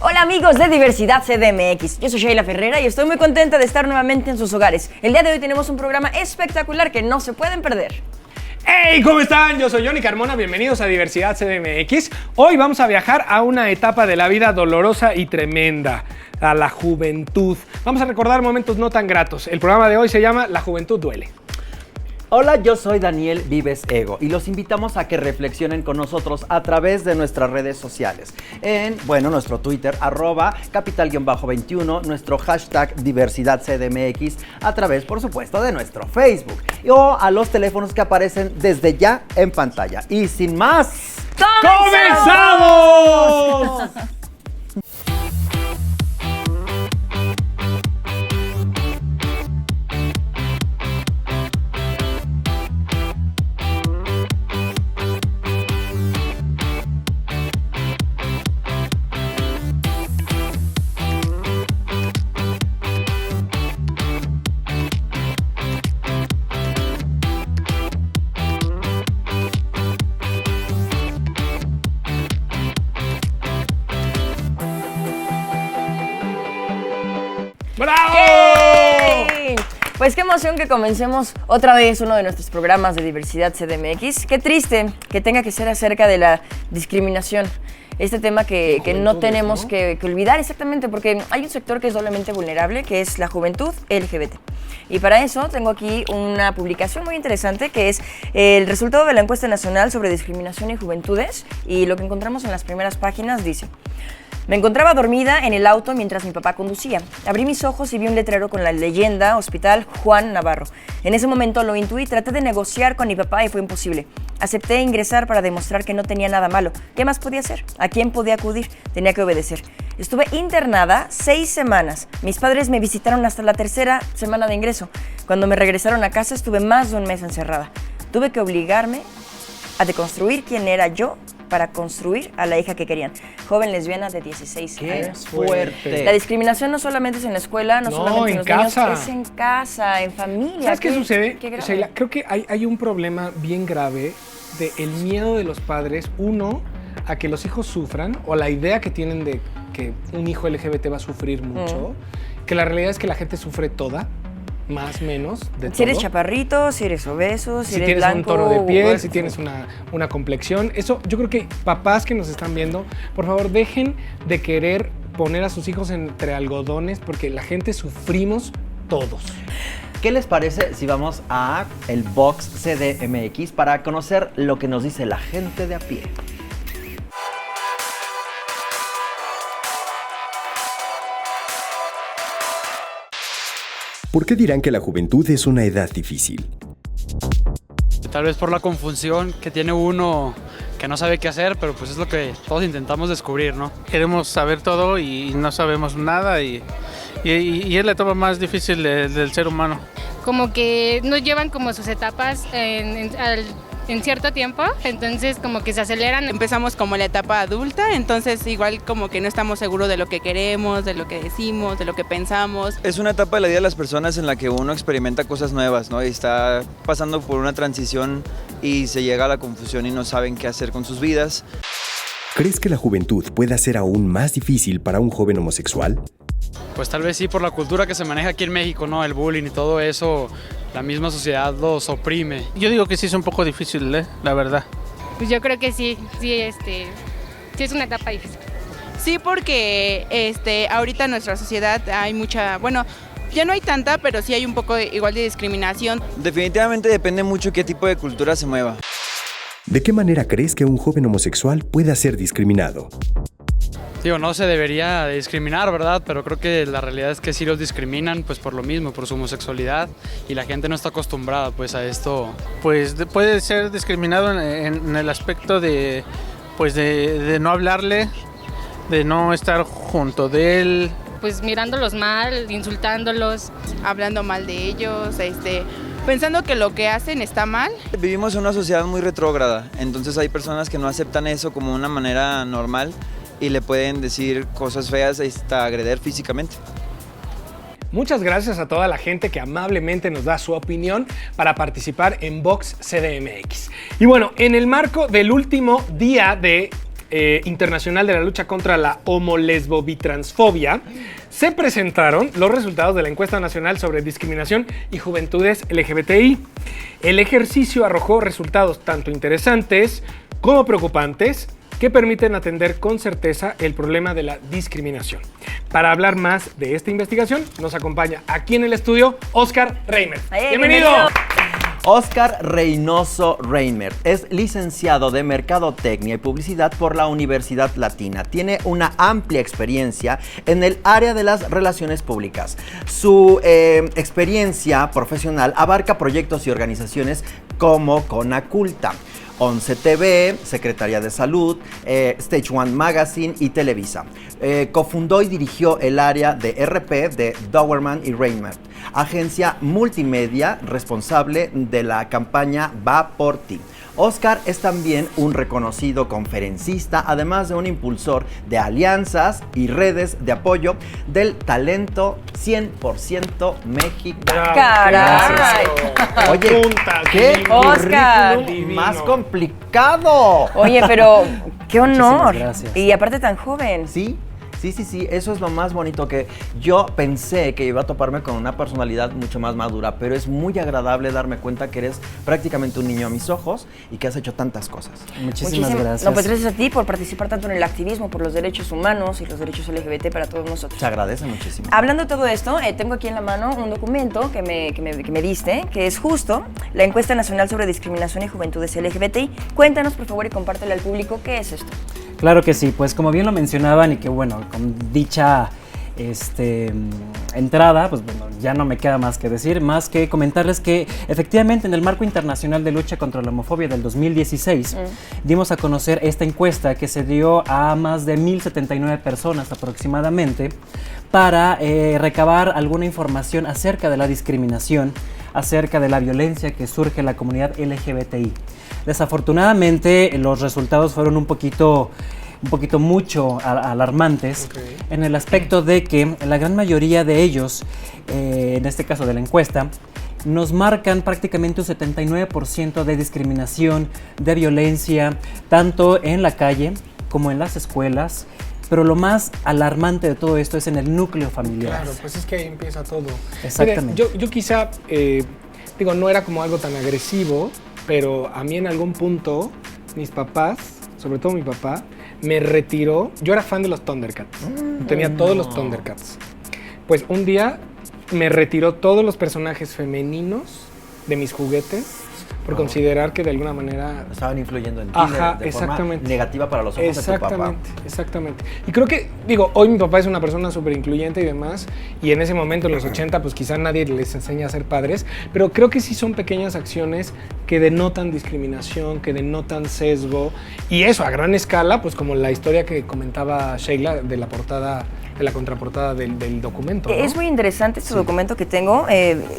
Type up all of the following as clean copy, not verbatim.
Hola amigos de Diversidad CDMX, yo soy Sheila Ferreira y estoy muy contenta de estar nuevamente en sus hogares. El día de hoy tenemos un programa espectacular que no se pueden perder. ¡Hey! ¿Cómo están? Yo soy Johnny Carmona, bienvenidos a Diversidad CDMX. Hoy vamos a viajar a una etapa de la vida dolorosa y tremenda, a la juventud. Vamos a recordar momentos no tan gratos. El programa de hoy se llama La Juventud Duele. Hola, yo soy Daniel Vives Ego y los invitamos a que reflexionen con nosotros a través de nuestras redes sociales. En, nuestro Twitter, @capital_21, nuestro hashtag Diversidad CDMX, a través, por supuesto, de nuestro Facebook o a los teléfonos que aparecen desde ya en pantalla. Y sin más, ¡comenzamos! ¡Bravo! ¡Yay! Pues qué emoción que comencemos otra vez uno de nuestros programas de Diversidad CDMX. Qué triste que tenga que ser acerca de la discriminación. Este tema que no tenemos, ¿no?, que olvidar exactamente, porque hay un sector que es doblemente vulnerable, que es la juventud LGBT. Y para eso tengo aquí una publicación muy interesante que es el resultado de la encuesta nacional sobre discriminación y juventudes, y lo que encontramos en las primeras páginas dice: me encontraba dormida en el auto mientras mi papá conducía. Abrí mis ojos y vi un letrero con la leyenda Hospital Juan Navarro. En ese momento lo intuí, traté de negociar con mi papá y fue imposible. Acepté ingresar para demostrar que no tenía nada malo. ¿Qué más podía hacer? ¿A quién podía acudir? Tenía que obedecer. Estuve internada 6 semanas. Mis padres me visitaron hasta la 3ª semana de ingreso. Cuando me regresaron a casa estuve más de un mes encerrada. Tuve que obligarme a deconstruir quién era yo para construir a la hija que querían. Joven lesbiana de 16 años. ¡Qué fuerte! La discriminación no solamente es en la escuela, no solamente en los niños, es en casa, en familia. ¿Sabes qué sucede? Sheila, creo que hay un problema bien grave del miedo de los padres, uno, a que los hijos sufran, o la idea que tienen de que un hijo LGBT va a sufrir mucho, que la realidad es que la gente sufre toda, más menos, de todo. Si eres chaparrito, si eres obeso, si eres tienes blanco, un tono de piel, hueso, si tienes una complexión. Eso, yo creo que papás que nos están viendo, por favor, dejen de querer poner a sus hijos entre algodones, porque la gente sufrimos todos. ¿Qué les parece si vamos a el Box CDMX para conocer lo que nos dice la gente de a pie? ¿Por qué dirán que la juventud es una edad difícil? Tal vez por la confusión que tiene uno, que no sabe qué hacer, pero pues es lo que todos intentamos descubrir, ¿no? Queremos saber todo y no sabemos nada y es la etapa más difícil del ser humano. Como que nos llevan como sus etapas en cierto tiempo, entonces como que se aceleran. Empezamos como la etapa adulta, entonces igual como que no estamos seguros de lo que queremos, de lo que decimos, de lo que pensamos. Es una etapa de la vida de las personas en la que uno experimenta cosas nuevas, ¿no? Y está pasando por una transición y se llega a la confusión y no saben qué hacer con sus vidas. ¿Crees que la juventud pueda ser aún más difícil para un joven homosexual? Pues tal vez sí, por la cultura que se maneja aquí en México, ¿no? El bullying y todo eso, la misma sociedad los oprime. Yo digo que sí es un poco difícil, la verdad. Pues yo creo que sí es una etapa difícil. Sí, porque ahorita en nuestra sociedad hay mucha, ya no hay tanta, pero sí hay un poco igual de discriminación. Definitivamente depende mucho qué tipo de cultura se mueva. ¿De qué manera crees que un joven homosexual pueda ser discriminado? Digo, no se debería discriminar, ¿verdad? Pero creo que la realidad es que sí los discriminan, pues por lo mismo, por su homosexualidad, y la gente no está acostumbrada, pues, a esto. Pues puede ser discriminado en el aspecto de no hablarle, de no estar junto de él. Pues mirándolos mal, insultándolos, hablando mal de ellos, pensando que lo que hacen está mal. Vivimos en una sociedad muy retrógrada, entonces hay personas que no aceptan eso como una manera normal y le pueden decir cosas feas hasta agredir físicamente. Muchas gracias a toda la gente que amablemente nos da su opinión para participar en Vox CDMX. Y bueno, en el marco del último día de Internacional de la Lucha contra la Homo-Lesbo-Bitransfobia, se presentaron los resultados de la encuesta nacional sobre discriminación y juventudes LGBTI. El ejercicio arrojó resultados tanto interesantes como preocupantes que permiten atender con certeza el problema de la discriminación. Para hablar más de esta investigación, nos acompaña aquí en el estudio Óscar Reimert. ¡Bienvenido! Óscar Reynoso Reimert es licenciado de Mercadotecnia y Publicidad por la Universidad Latina. Tiene una amplia experiencia en el área de las relaciones públicas. Su experiencia profesional abarca proyectos y organizaciones como Conaculta, 11 TV, Secretaría de Salud, Stage One Magazine y Televisa. Cofundó y dirigió el área de RP de Dowerman y Reimert, agencia multimedia responsable de la campaña Va por Ti. Óscar es también un reconocido conferencista, además de un impulsor de alianzas y redes de apoyo del talento 100% mexicano. ¡Caray! Oye, ¿qué Óscar currículum más complicado? Oye, pero qué honor. Gracias. Y aparte tan joven. Sí, eso es lo más bonito, que yo pensé que iba a toparme con una personalidad mucho más madura, pero es muy agradable darme cuenta que eres prácticamente un niño a mis ojos y que has hecho tantas cosas. Muchísimas gracias. No, pues gracias a ti por participar tanto en el activismo por los derechos humanos y los derechos LGBT para todos nosotros. Se agradece muchísimo. Hablando de todo esto, tengo aquí en la mano un documento que me diste, que es justo la encuesta nacional sobre discriminación y juventudes LGBTI. Cuéntanos, por favor, y compártelo al público, ¿qué es esto? Claro que sí, pues como bien lo mencionaban y que bueno, con dicha entrada, pues bueno, ya no me queda más que decir, más que comentarles que efectivamente en el marco internacional de lucha contra la homofobia del 2016 dimos a conocer esta encuesta que se dio a más de 1,079 personas aproximadamente para recabar alguna información acerca de la discriminación, acerca de la violencia que surge en la comunidad LGBTI. Desafortunadamente los resultados fueron un poquito mucho alarmantes, en el aspecto de que la gran mayoría de ellos, en este caso de la encuesta, nos marcan prácticamente un 79% de discriminación, de violencia, tanto en la calle como en las escuelas. Pero lo más alarmante de todo esto es en el núcleo familiar. Claro, pues es que ahí empieza todo. Exactamente. Mire, yo quizá, no era como algo tan agresivo, pero a mí en algún punto, mis papás, sobre todo mi papá, me retiró. Yo era fan de los Thundercats. Tenía todos los Thundercats. Pues un día me retiró todos los personajes femeninos de mis juguetes por considerar que de alguna manera estaban influyendo en ti de forma negativa para los ojos de tu papá. Exactamente. Y creo que, hoy mi papá es una persona súper incluyente y demás, y en ese momento, en los 80, pues quizá nadie les enseña a ser padres, pero creo que sí son pequeñas acciones que denotan discriminación, que denotan sesgo, y eso a gran escala, pues como la historia que comentaba Sheila de la portada, de la contraportada del documento, ¿no? Es muy interesante este documento que tengo.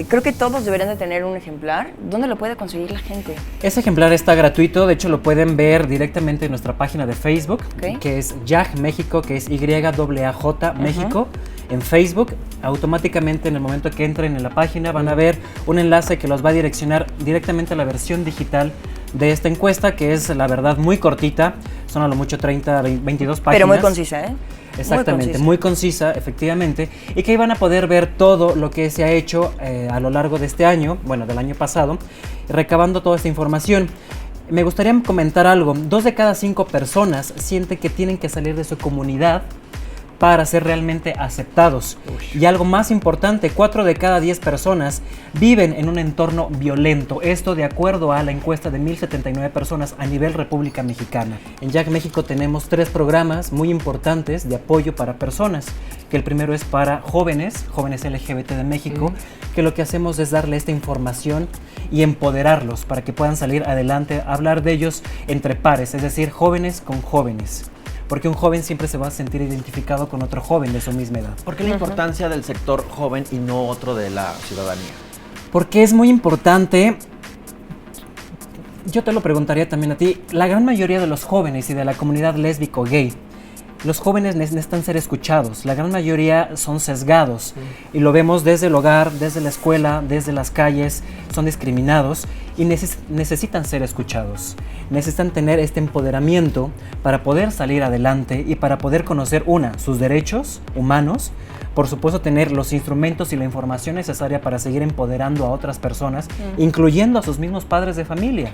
Creo que todos deberían de tener un ejemplar. ¿Dónde lo puede conseguir la gente? Ese ejemplar está gratuito, de hecho lo pueden ver directamente en nuestra página de Facebook, que es YAJ México, que es YAAJ México. En Facebook, automáticamente en el momento que entren en la página van a ver un enlace que los va a direccionar directamente a la versión digital de esta encuesta, que es la verdad muy cortita, son a lo mucho 30, 22 páginas. Pero muy concisa, ¿eh? Exactamente, muy concisa, efectivamente, y que ahí van a poder ver todo lo que se ha hecho a lo largo de este año, bueno, del año pasado, recabando toda esta información. Me gustaría comentar algo. 2 de cada 5 personas sienten que tienen que salir de su comunidad para ser realmente aceptados. Y algo más importante, 4 de cada 10 personas viven en un entorno violento. Esto de acuerdo a la encuesta de 1,079 personas a nivel República Mexicana. En YAG México tenemos 3 programas muy importantes de apoyo para personas. Que el primero es para jóvenes LGBT de México, que lo que hacemos es darle esta información y empoderarlos para que puedan salir adelante, hablar de ellos entre pares, es decir, jóvenes con jóvenes. Porque un joven siempre se va a sentir identificado con otro joven de su misma edad. ¿Por qué la importancia del sector joven y no otro de la ciudadanía? Porque es muy importante, yo te lo preguntaría también a ti, la gran mayoría de los jóvenes y de la comunidad lésbico-gay, los jóvenes necesitan ser escuchados, la gran mayoría son sesgados y lo vemos desde el hogar, desde la escuela, desde las calles, son discriminados y necesitan ser escuchados. Necesitan tener este empoderamiento para poder salir adelante y para poder conocer, sus derechos humanos, por supuesto tener los instrumentos y la información necesaria para seguir empoderando a otras personas, incluyendo a sus mismos padres de familia.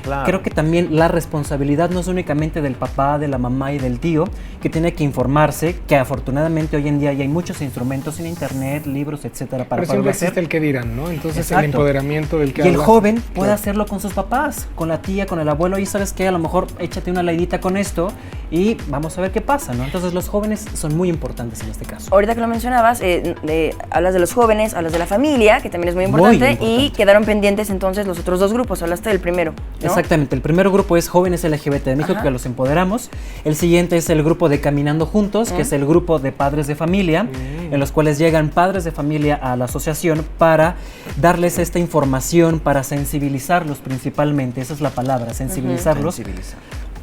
Claro. Creo que también la responsabilidad no es únicamente del papá, de la mamá y del tío, que tiene que informarse, que afortunadamente hoy en día ya hay muchos instrumentos en internet, libros, etcétera, para Pero siempre poder hacer. existe el que dirán, ¿no? Entonces Exacto. el empoderamiento del que Y el hablas. joven puede Claro. hacerlo con sus papás, con la tía, con el abuelo, y ¿sabes qué? A lo mejor échate una leidita con esto y vamos a ver qué pasa, ¿no? Entonces los jóvenes son muy importantes en este caso. Ahorita que lo mencionabas, hablas de los jóvenes, hablas de la familia, que también es muy importante, y quedaron pendientes entonces los otros dos grupos. Hablaste del primero, ¿no? Exactamente, el primer grupo es Jóvenes LGBT de México, que los empoderamos. El siguiente es el grupo de Caminando Juntos, que es el grupo de padres de familia, en los cuales llegan padres de familia a la asociación para darles esta información, para sensibilizarlos principalmente, esa es la palabra, sensibilizarlos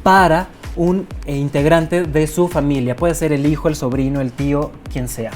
para un integrante de su familia, puede ser el hijo, el sobrino, el tío, quien sea.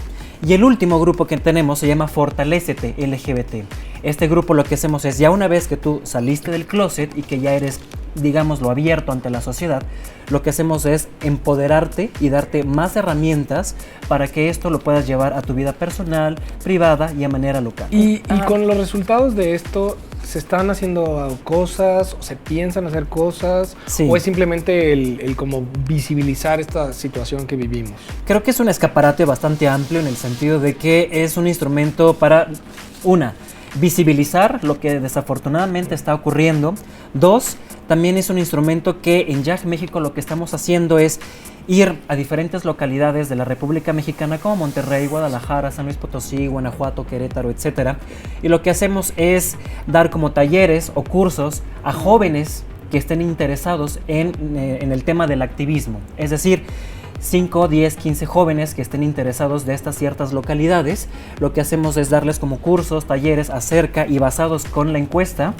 Y el último grupo que tenemos se llama Fortalécete LGBT. Este grupo lo que hacemos es, ya una vez que tú saliste del closet y que ya eres, digámoslo, abierto ante la sociedad, lo que hacemos es empoderarte y darte más herramientas para que esto lo puedas llevar a tu vida personal, privada y a manera local. Y con los resultados de esto, ¿se están haciendo cosas o se piensan hacer cosas? Sí. ¿O es simplemente el como visibilizar esta situación que vivimos? Creo que es un escaparate bastante amplio en el sentido de que es un instrumento para, visibilizar lo que desafortunadamente está ocurriendo. 2, también es un instrumento que en YAG México lo que estamos haciendo es ir a diferentes localidades de la República Mexicana como Monterrey, Guadalajara, San Luis Potosí, Guanajuato, Querétaro, etcétera. Y lo que hacemos es dar como talleres o cursos a jóvenes que estén interesados en el tema del activismo. Es decir, 5, 10, 15 jóvenes que estén interesados de estas ciertas localidades. Lo que hacemos es darles como cursos, talleres acerca y basados con la encuesta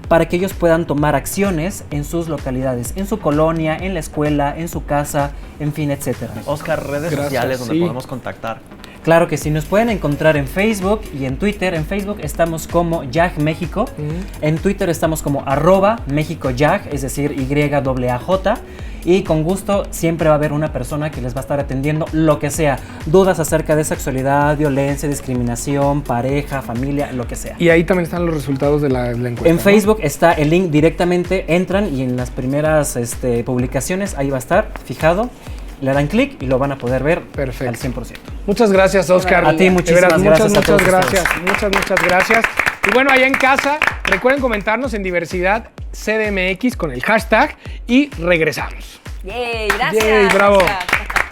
para que ellos puedan tomar acciones en sus localidades, en su colonia, en la escuela, en su casa, en fin, etcétera. Oscar, redes sociales donde podemos contactar. Claro que sí, nos pueden encontrar en Facebook y en Twitter. En Facebook estamos como YAG México, en Twitter estamos como @MéxicoYAG, es decir, YAAJ, y con gusto siempre va a haber una persona que les va a estar atendiendo lo que sea, dudas acerca de sexualidad, violencia, discriminación, pareja, familia, lo que sea. Y ahí también están los resultados de la encuesta. En ¿no? Facebook está el link directamente, entran y en las primeras publicaciones ahí va a estar fijado. Le dan clic y lo van a poder ver al 100%. Muchas gracias, Oscar. A ti muchísimas gracias. Muchas gracias. Muchas gracias. Y bueno, allá en casa, recuerden comentarnos en Diversidad CDMX con el hashtag y regresamos. ¡Yay! Gracias. ¡Yay! ¡Bravo! Gracias.